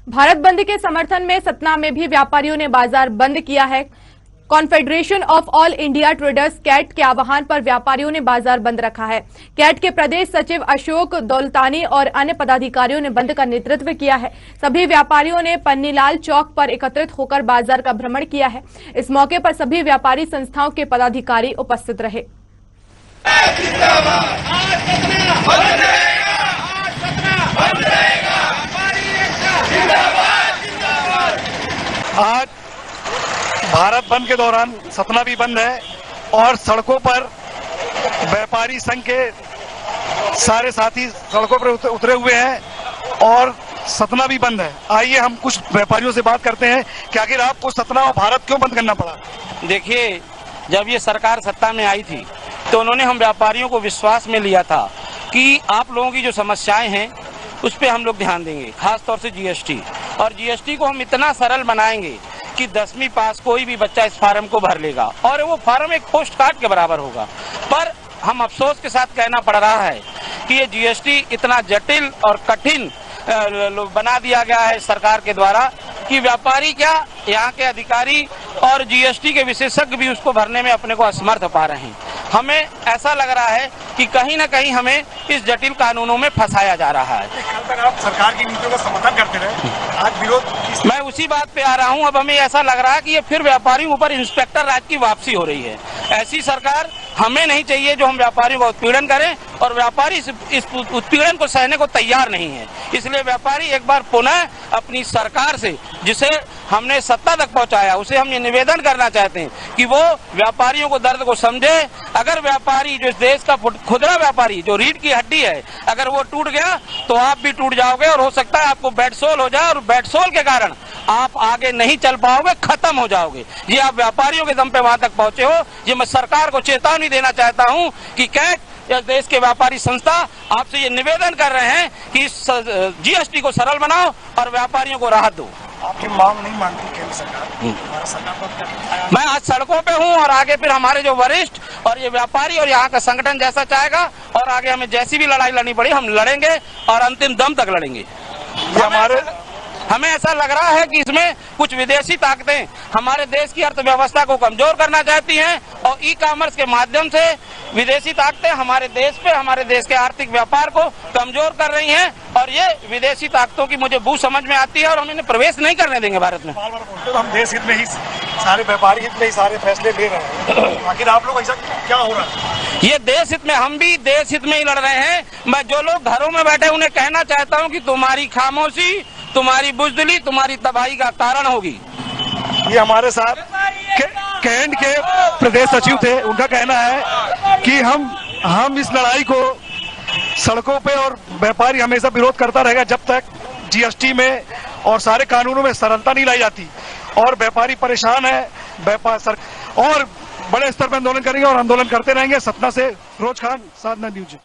भारत बंद के समर्थन में सतना में भी व्यापारियों ने बाजार बंद किया है। Confederation of all India traders CAT के आह्वान पर व्यापारियों ने बाजार बंद रखा है। कैट के प्रदेश सचिव अशोक दौलतानी और अन्य पदाधिकारियों ने बंद का नेतृत्व किया है। सभी व्यापारियों ने पन्नीलाल चौक पर एकत्रित होकर बाजार का भ्रमण किया है। इस मौके पर सभी व्यापारी संस्थाओं के पदाधिकारी उपस्थित रहे। आज भारत बंद के दौरान सतना भी बंद है और सड़कों पर व्यापारी संघ के सारे साथी सड़कों पर उतरे हुए हैं और सतना भी बंद है। आइए हम कुछ व्यापारियों से बात करते हैं कि आखिर आपको सतना और भारत क्यों बंद करना पड़ा। देखिए, जब ये सरकार सत्ता में आई थी तो उन्होंने हम व्यापारियों को विश्वास में लिया था कि आप लोगों की जो समस्याएं हैं उस पर हम लोग ध्यान देंगे, खास तौर से जीएसटी। और जीएसटी को हम इतना सरल बनाएंगे कि 10वीं पास कोई भी बच्चा इस फार्म को भर लेगा और वो फार्म एक पोस्ट कार्ड के बराबर होगा। पर हम अफसोस के साथ कहना पड़ रहा है कि ये जीएसटी इतना जटिल और कठिन बना दिया गया है सरकार के द्वारा कि व्यापारी क्या, यहाँ के अधिकारी और जीएसटी के विशेषज्ञ भी उसको भरने में अपने को असमर्थ पा रहे हैं। हमें ऐसा लग रहा है कि कहीं ना कहीं हमें इस जटिल कानूनों में फंसाया जा रहा है। कल तक आप सरकार की नीतियों का समर्थन करते रहे, आज विरोध। मैं उसी बात पे आ रहा हूं। अब हमें ऐसा लग रहा है कि ये फिर व्यापारियों ऊपर इंस्पेक्टर राज की वापसी हो रही है। ऐसी सरकार हमें नहीं चाहिए जो हम व्यापारियों का उत्पीड़न करें, और व्यापारी इस उत्पीड़न को सहने को तैयार नहीं है। इसलिए व्यापारी एक बार पुनः अपनी सरकार से, जिसे हमने सत्ता तक पहुंचाया, उसे हम ये निवेदन करना चाहते हैं कि वो व्यापारियों को दर्द को समझे। अगर व्यापारी, जो इस देश का खुदरा व्यापारी, जो रीढ़ की हड्डी है, अगर वो टूट गया तो आप भी टूट जाओगे और हो सकता है आपको बेडसोल हो जाए, और बेडसोल के कारण आप आगे नहीं चल पाओगे, खत्म हो जाओगे। ये आप व्यापारियों के दम पे वहां तक पहुंचे हो। ये मैं सरकार को चेतावनी देना चाहता हूं कि कैट या देश के व्यापारी संस्था आपसे ये निवेदन कर रहे हैं कि इस जीएसटी को सरल बनाओ और व्यापारियों को राहत दो। आपकी मांग नहीं मानती केंद्र सरकार? मैं आज सड़कों पे हूं और आगे फिर हमारे जो वरिष्ठ और ये व्यापारी और यहाँ का संगठन जैसा चाहेगा, और आगे हमें जैसी भी लड़ाई लड़नी पड़ी हम लड़ेंगे और अंतिम दम तक लड़ेंगे। हमें ऐसा लग रहा है कि इसमें कुछ विदेशी ताकतें हमारे देश की अर्थव्यवस्था को कमजोर करना चाहती हैं, और ई कॉमर्स के माध्यम से विदेशी ताकतें हमारे देश पे, हमारे देश के आर्थिक व्यापार को कमजोर कर रही हैं। और ये विदेशी ताकतों की मुझे बू समझ में आती है और हम इन्हें प्रवेश नहीं करने देंगे भारत में। बार-बार बोलते तो हम देश हित में ही, सारे व्यापारी हित में ही सारे फैसले ले रहे हैं। आखिर आप लोग ऐसा क्या हो रहा है? ये देश हित में, हम भी देश हित में ही लड़ रहे हैं। मैं जो लोग घरों में बैठे उन्हें कहना चाहता हूँ कि तुम्हारी खामोशी, तुम्हारी बुज़दिली तुम्हारी तबाही का कारण होगी। ये हमारे साथ कैंट के प्रदेश सचिव थे, उनका कहना है कि हम इस लड़ाई को सड़कों पे, और व्यापारी हमेशा विरोध करता रहेगा जब तक जीएसटी में और सारे कानूनों में सरलता नहीं लाई जाती। और व्यापारी परेशान है, और बड़े स्तर पर आंदोलन करेंगे और आंदोलन करते रहेंगे। सतना से फिरोज खान, साधना न्यूज।